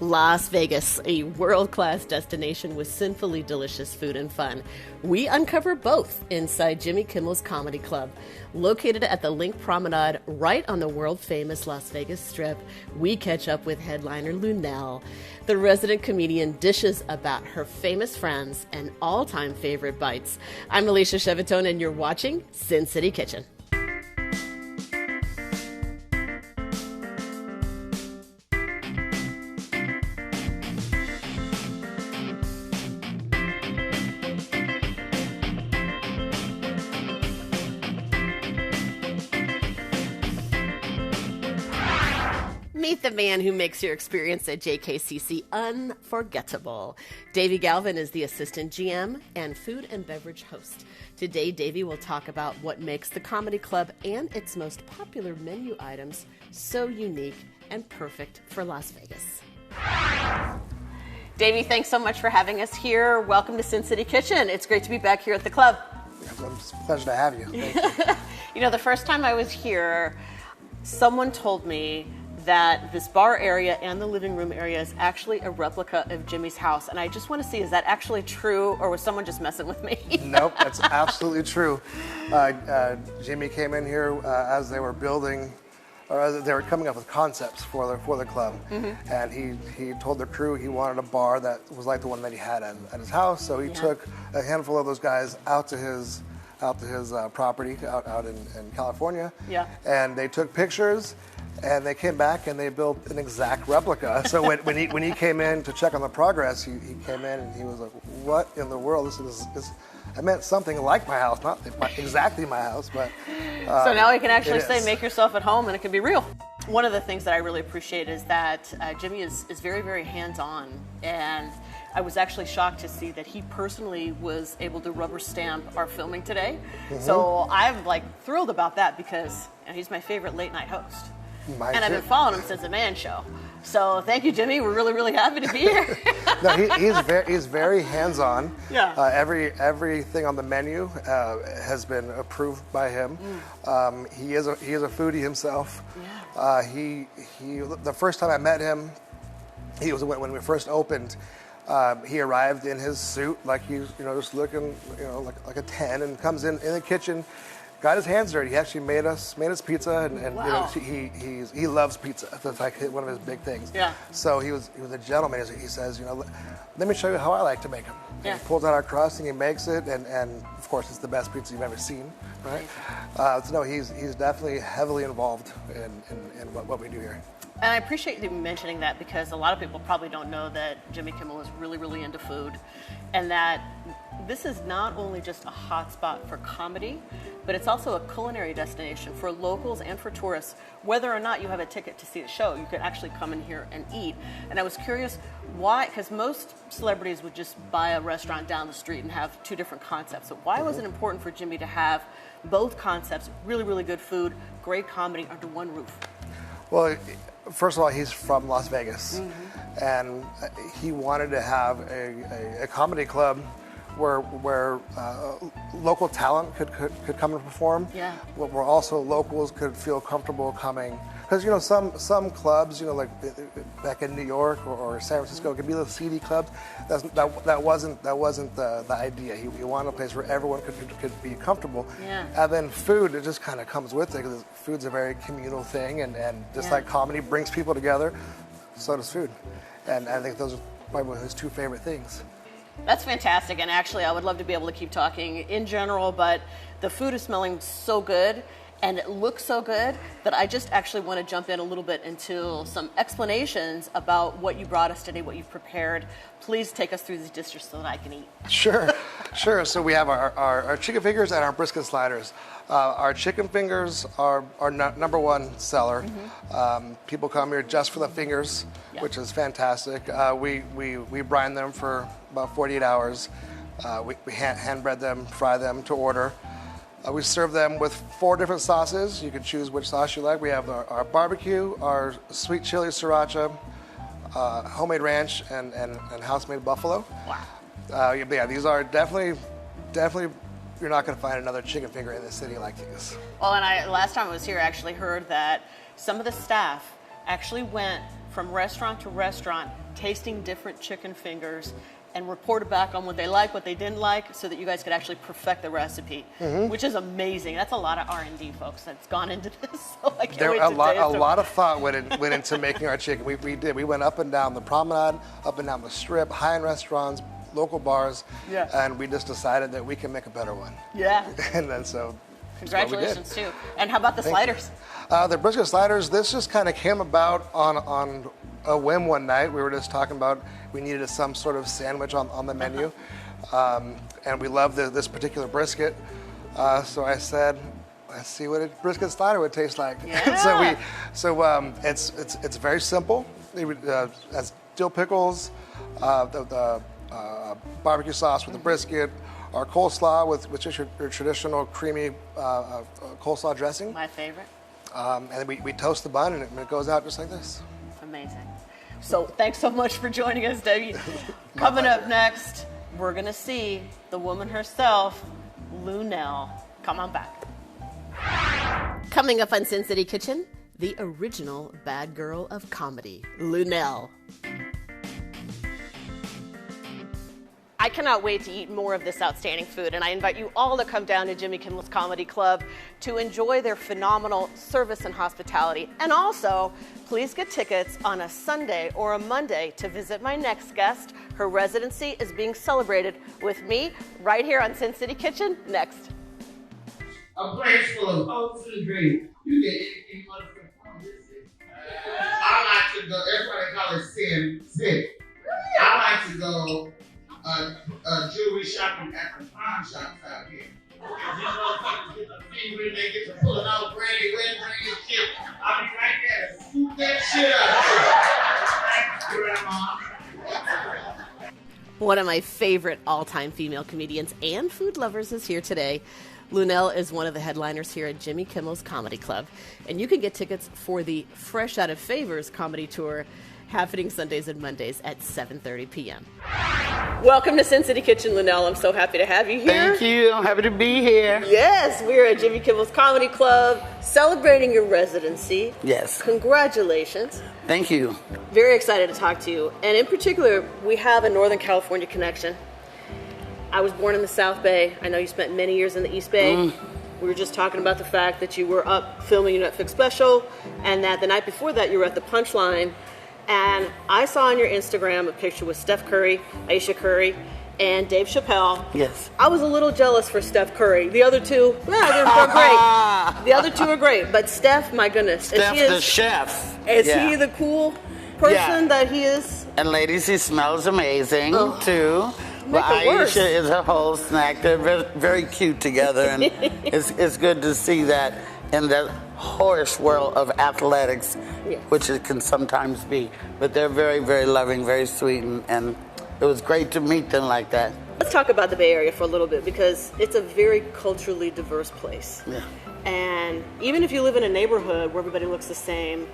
Las Vegas, a world-class destination with sinfully delicious food and fun. We uncover both inside Jimmy Kimmel's Comedy Club. Located at the Link Promenade right on the world-famous Las Vegas Strip, we catch up with headliner Luenell. The resident comedian dishes about her famous friends and all-time favorite bites. I'm Alicia Shevetone, and you're watching Sin City Kitchen. Meet the man who makes your experience at JKCC unforgettable. Davey Galvin is the assistant GM and food and beverage host. Today, Davey will talk about what makes the Comedy Club and its most popular menu items so unique and perfect for Las Vegas. Davey, thanks so much for having us here. Welcome to Sin City Kitchen. It's great to be back here at the club. It's a pleasure to have you. Thank you. You know, the first time I was here, someone told me that this bar area and the living room area is actually a replica of Jimmy's house. And I just want to see, is that actually true, or was someone just messing with me? Nope, that's absolutely true. Jimmy came in here as they were building, or as they were coming up with concepts for the club. Mm-hmm. And he told the crew he wanted a bar that was like the one that he had at his house. So he took a handful of those guys out to his property out in California. Yeah. And they took pictures. And they came back and they built an exact replica. So when he came in to check on the progress, he came in and he was like, "What in the world? This I meant something like my house, not exactly my house, but." So now we can actually say, "Make yourself at home," and it can be real. One of the things that I really appreciate is that Jimmy is very, very hands-on, and I was actually shocked to see that he personally was able to rubber stamp our filming today. Mm-hmm. So I'm thrilled about that because he's my favorite late night host. And I've been following him since the Man Show. So thank you, Jimmy. We're really, really happy to be here. No, he's very hands-on. Yeah. Everything on the menu has been approved by him. Mm. He is a foodie himself. Yeah. He the first time I met him, he was when we first opened. He arrived in his suit, like he's just looking like a 10, and comes in the kitchen. Got his hands dirty. He actually made us pizza, and wow. He loves pizza. That's like one of his big things. Yeah. So he was a gentleman. He says, let me show you how I like to make them. Yeah. He pulls out our crust and he makes it, and of course it's the best pizza you've ever seen, right? So no, he's definitely heavily involved in what we do here. And I appreciate you mentioning that because a lot of people probably don't know that Jimmy Kimmel is really, really into food, and that this is not only just a hot spot for comedy, but it's also a culinary destination for locals and for tourists. Whether or not you have a ticket to see the show, you can actually come in here and eat. And I was curious why, because most celebrities would just buy a restaurant down the street and have two different concepts. So why was it important for Jimmy to have both concepts, really, really good food, great comedy under one roof? Well, first of all, he's from Las Vegas, mm-hmm. and he wanted to have a comedy club where local talent could come and perform. Yeah. Where also locals could feel comfortable coming, because some clubs, like back in New York or San Francisco, it could be little seedy clubs. That wasn't the idea. He wanted a place where everyone could be comfortable. Yeah. And then food, it just kind of comes with it, because food's a very communal thing, and just like comedy brings people together, so does food. And I think those are probably his two favorite things. That's fantastic, and actually I would love to be able to keep talking in general, but the food is smelling so good and it looks so good that I just actually want to jump in a little bit into some explanations about what you brought us today, what you've prepared. Please take us through these dishes so that I can eat. Sure. So we have our chicken fingers and our brisket sliders. Our chicken fingers are number one seller. Mm-hmm. People come here just for the fingers, which is fantastic. We brine them for about 48 hours. We hand bread them, fry them to order. We serve them with 4 different sauces. You can choose which sauce you like. We have our barbecue, our sweet chili sriracha, homemade ranch, and house-made buffalo. Wow. These are definitely, you're not going to find another chicken finger in the city like these. Well, and last time I was here, I actually heard that some of the staff actually went from restaurant to restaurant, tasting different chicken fingers, and reported back on what they liked, what they didn't like, so that you guys could actually perfect the recipe, which is amazing. That's a lot of R&D, folks, that's gone into this. So I can't wait to taste them. A lot of thought went into making our chicken. We did. We went up and down the promenade, up and down the strip, high-end restaurants, local bars, and we just decided that we can make a better one. Yeah. And then so. Congratulations, too. And how about the sliders? The brisket sliders, this just kind of came about on a whim one night. We were just talking about we needed some sort of sandwich on the menu. And we loved this particular brisket. So I said, let's see what a brisket slider would taste like. Yeah. It's very simple. As dill pickles, the barbecue sauce with the brisket, our coleslaw which is your traditional creamy coleslaw dressing. My favorite. And then we toast the bun, and it goes out just like this. Amazing. So thanks so much for joining us, Debbie. Coming up next, we're going to see the woman herself, Luenell. Come on back. Coming up on Sin City Kitchen, the original bad girl of comedy, Luenell. I cannot wait to eat more of this outstanding food, and I invite you all to come down to Jimmy Kimmel's Comedy Club to enjoy their phenomenal service and hospitality. And also, please get tickets on a Sunday or a Monday to visit my next guest. Her residency is being celebrated with me right here on Sin City Kitchen next. A place full of hopes and dreams. You get anything you want from this city. I like to go, that's why they call it Sin City. I like to go jewelry shopping at the pawn shops out here. Because these motherfuckers get the finger and they get to pulling out granny, wedding ring and shit. I'll be right there to scoop that shit up. Thank you, Grandma. One of my favorite all-time female comedians and food lovers is here today. Luenell is one of the headliners here at Jimmy Kimmel's Comedy Club. And you can get tickets for the Fresh Out of Favors comedy tour happening Sundays and Mondays at 7:30 p.m. Welcome to Sin City Kitchen, Luenell. I'm so happy to have you here. Thank you. I'm happy to be here. Yes, we're at Jimmy Kimmel's Comedy Club celebrating your residency. Yes. Congratulations. Thank you. Very excited to talk to you. And in particular, we have a Northern California connection. I was born in the South Bay. I know you spent many years in the East Bay. We were just talking about the fact that you were up filming your Netflix special, and that the night before that you were at the Punchline. And I saw on your Instagram a picture with Steph Curry, Alicia Curry, and Dave Chappelle. Yes. I was a little jealous for Steph Curry. The other two, they're great. The other two are great. But Steph, my goodness. Steph the chef. Is he the cool person that he is? And ladies, he smells amazing, too. But Aisha is a whole snack. They're very, very cute together. And it's good to see that in the horse world of athletics, which it can sometimes be. But they're very, very loving, very sweet, and it was great to meet them like that. Let's talk about the Bay Area for a little bit, because it's a very culturally diverse place. Yeah. And even if you live in a neighborhood where everybody looks the same,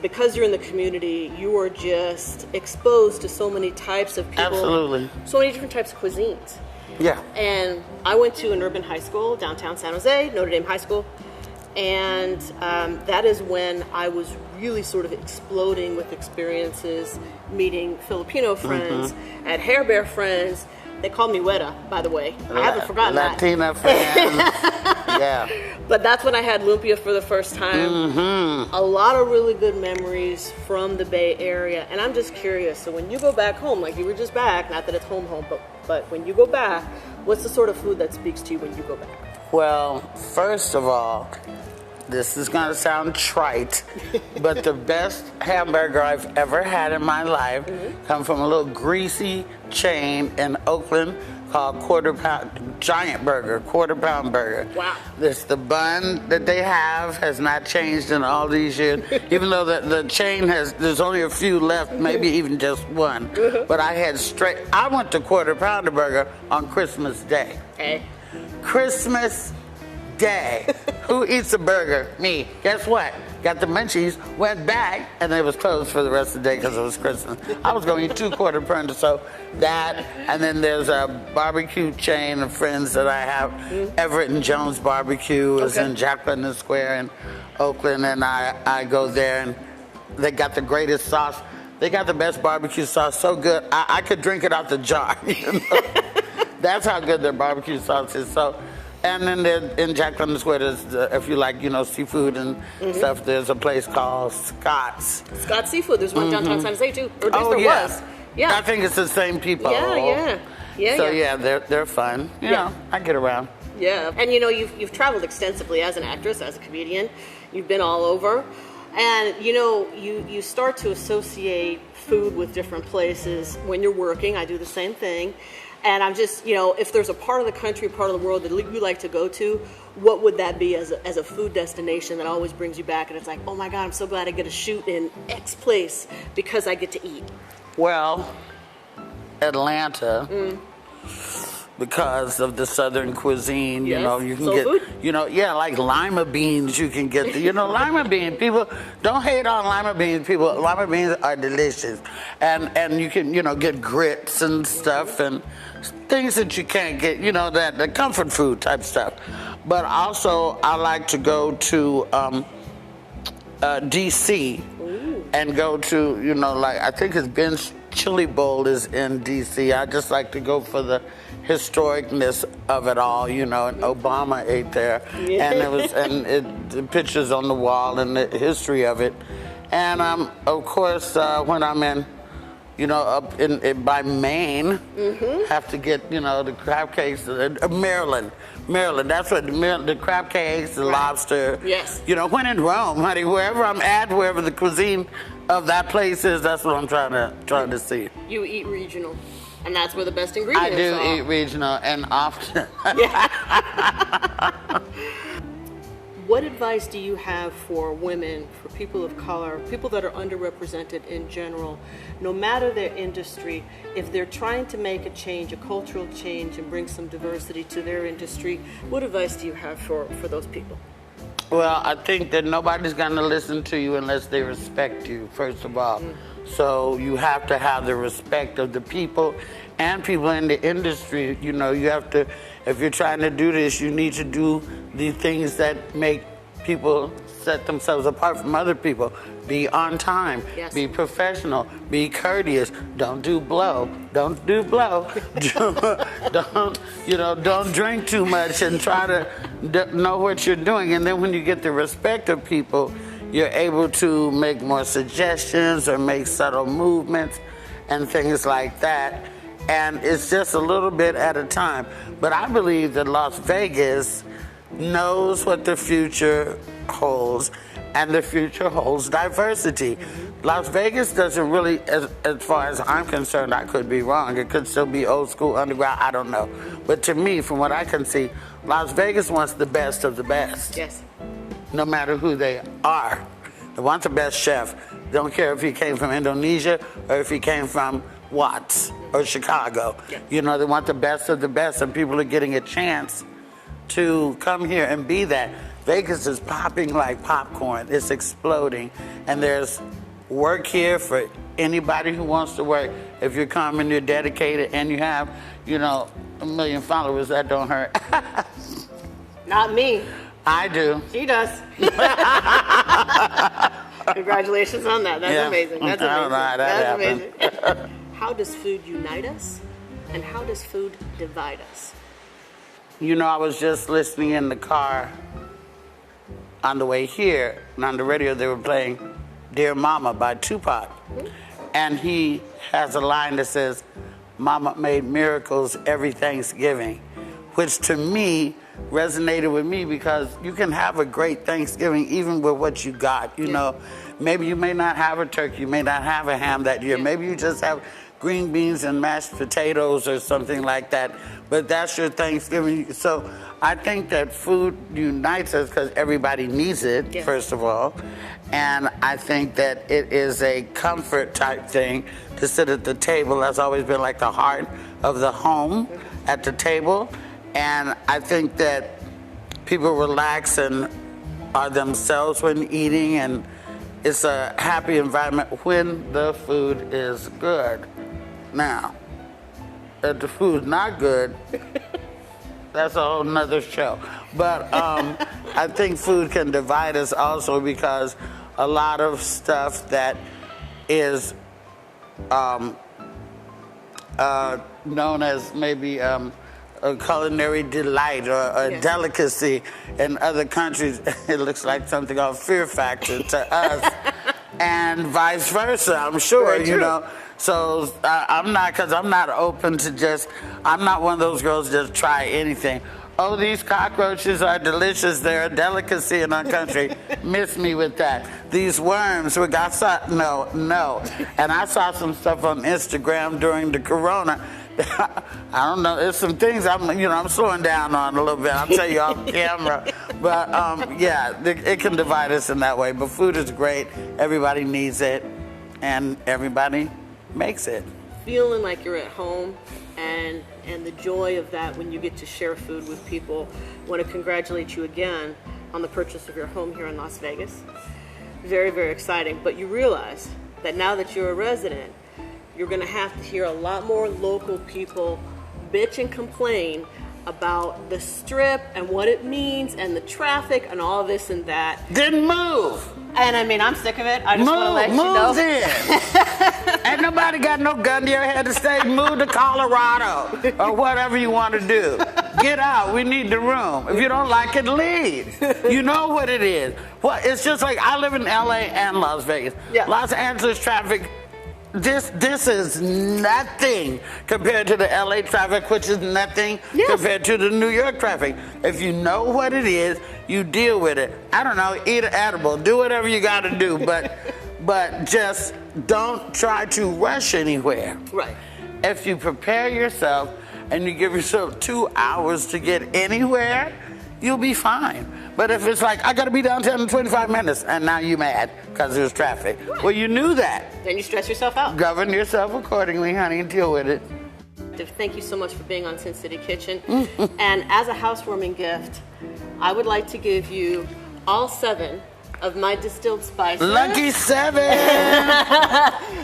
because you're in the community, you are just exposed to so many types of people. Absolutely. So many different types of cuisines. Yeah. And I went to an urban high school, downtown San Jose, Notre Dame High School. And that is when I was really sort of exploding with experiences, meeting Filipino friends, had Hair Bear friends. They called me Weta, by the way. I haven't forgotten Latina friends. Yeah. But that's when I had lumpia for the first time. A lot of really good memories from the Bay Area. And I'm just curious, so when you go back home, like you were just back, not that it's home, but when you go back, what's the sort of food that speaks to you when you go back? Well, first of all, this is going to sound trite, but the best hamburger I've ever had in my life come from a little greasy chain in Oakland called Quarter Pound Burger. Wow. The bun that they have has not changed in all these years, even though the chain there's only a few left, maybe even just one. But I went to Quarter Pounder Burger on Christmas Day. Hey. Christmas Day. Who eats a burger? Me. Guess what? Got the munchies, went back, and it was closed for the rest of the day because it was Christmas. I was going to eat 2 Quarter Pounder, so that, and then there's a barbecue chain of friends that I have. Everett and Jones Barbecue is in Jacqueline Square in Oakland, and I go there, and They got the greatest sauce. They got the best barbecue sauce. So good, I could drink it out the jar. You know? That's how good their barbecue sauce is. So, and then in Jack London Square, if you like, seafood and stuff, there's a place called Scott's. Scott's Seafood. There's one downtown San Jose too. Or at least there was. Yeah. I think it's the same people. Yeah. So they're fun. You know, I get around. Yeah, and you've traveled extensively as an actress, as a comedian. You've been all over, and you start to associate food with different places when you're working. I do the same thing, and I'm just if there's a part of the country, part of the world that you like to go to, what would that be as a food destination that always brings you back? And it's like, oh my God, I'm so glad I get to shoot in X place because I get to eat. Well, Atlanta. Because of the Southern cuisine, you can soul get, food? like lima beans you can get. Lima bean, people don't hate on lima beans. Lima beans are delicious. And you can, get grits and stuff and things that you can't get, the comfort food type stuff. But also, I like to go to D.C. and go to, I think it's Ben's Chili Bowl is in D.C. I just like to go for the historicness of it all, and Obama ate there, and the pictures on the wall and the history of it, and of course when I'm in, up in by Maine, have to get the crab cakes, Maryland, that's what the crab cakes, the lobster, when in Rome, honey, wherever I'm at, wherever the cuisine of that place is, that's what I'm trying to see. You eat regional. And that's where the best ingredients are. I do eat regional, and often. What advice do you have for women, for people of color, people that are underrepresented in general, no matter their industry, if they're trying to make a change, a cultural change, and bring some diversity to their industry, what advice do you have for those people? Well, I think that nobody's going to listen to you unless they respect you, first of all. So you have to have the respect of the people and people in the industry. You have to, if you're trying to do this, you need to do the things that make people set themselves apart from other people. Be on time, be professional, be courteous. Don't do blow. Don't drink too much and try to know what you're doing. And then when you get the respect of people, you're able to make more suggestions or make subtle movements and things like that. And it's just a little bit at a time. But I believe that Las Vegas knows what the future holds, and the future holds diversity. Las Vegas doesn't really, as far as I'm concerned, I could be wrong. It could still be old school, underground, I don't know. But to me, from what I can see, Las Vegas wants the best of the best. Yes. No matter who they are. They want the best chef. Don't care if he came from Indonesia or if he came from Watts or Chicago. Yeah. They want the best of the best, and people are getting a chance to come here and be that. Vegas is popping like popcorn. It's exploding. And there's work here for anybody who wants to work. If you're coming, you're dedicated, and you have, 1 million followers, that don't hurt. Not me. I do. She does. Congratulations on that. That's amazing. That's amazing. I don't know how that happened. Amazing. How does food unite us, and how does food divide us? I was just listening in the car on the way here, and on the radio they were playing Dear Mama by Tupac. And he has a line that says, Mama made miracles every Thanksgiving, which to me resonated with me, because you can have a great Thanksgiving even with what you got. Maybe you may not have a turkey, you may not have a ham that year, maybe you just have green beans and mashed potatoes or something like that, but that's your Thanksgiving. So I think that food unites us because everybody needs it, first of all, and I think that it is a comfort type thing to sit at the table. That's always been like the heart of the home, at the table. And I think that people relax and are themselves when eating, and it's a happy environment when the food is good. Now, if the food's not good, that's a whole nother show. But I think food can divide us also, because a lot of stuff that is known as maybe a culinary delight or a delicacy in other countries. It looks like something of Fear Factor to us, and vice versa, I'm sure, you know. So I'm not open to just, I'm not one of those girls just try anything. Oh, these cockroaches are delicious. They're a delicacy in our country. Miss me with that. These worms, no. And I saw some stuff on Instagram during the corona. I don't know. There's some things I'm slowing down on a little bit. I'll tell you off camera. But it can divide us in that way. But food is great. Everybody needs it, and everybody makes it. Feeling like you're at home, and the joy of that when you get to share food with people. I want to congratulate you again on the purchase of your home here in Las Vegas. Very, very exciting. But you realize that now that you're a resident, you're going to have to hear a lot more local people bitch and complain about the Strip and what it means and the traffic and all this and that. Then move. And I mean, I'm sick of it. I just want to let you know. Move in. Ain't nobody got no gun to your head to say move to Colorado or whatever you want to do. Get out. We need the room. If you don't like it, leave. You know what it is. Well, it's just like I live in LA and Las Vegas. Yeah. Los Angeles traffic. This is nothing compared to the LA traffic, which is nothing compared to the New York traffic. If you know what it is, you deal with it. I don't know, eat an edible, do whatever you got to do, but just don't try to rush anywhere. Right. If you prepare yourself and you give yourself 2 hours to get anywhere, you'll be fine. But if it's like, I got to be downtown in 25 minutes, and now you're mad because there's traffic. Right. Well, you knew that. Then you stress yourself out. Govern yourself accordingly, honey, and deal with it. Thank you so much for being on Sin City Kitchen. And as a housewarming gift, I would like to give you all 7 of my distilled spices. Lucky 7!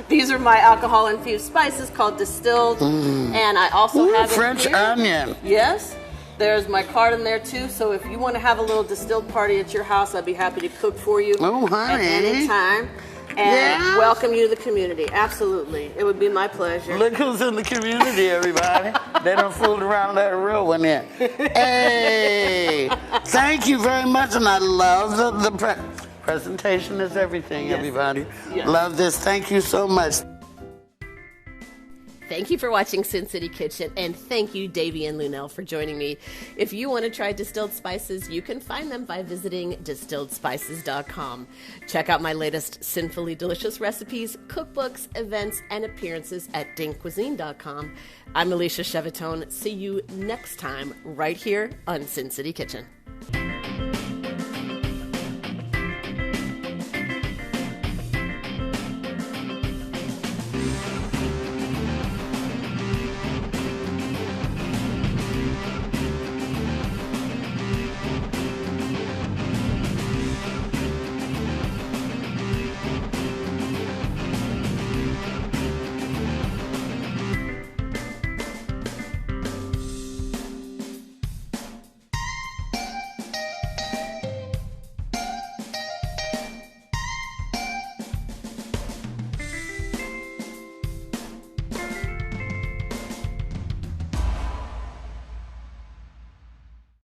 These are my alcohol-infused spices called distilled. And I also have French onion. Yes. There's my card in there too, so if you want to have a little distilled party at your house, I'd be happy to cook for you at any time and welcome you to the community. Absolutely. It would be my pleasure. Look who's in the community, everybody. They done fooled around and let a real one in. Hey! Thank you very much, and I love the presentation is everything, everybody. Yes. Love this. Thank you so much. Thank you for watching Sin City Kitchen, and thank you, Davey and Luenell, for joining me. If you want to try distilled spices, you can find them by visiting distilledspices.com. Check out my latest sinfully delicious recipes, cookbooks, events, and appearances at dingcuisine.com. I'm Alicia Shevetone. See you next time right here on Sin City Kitchen.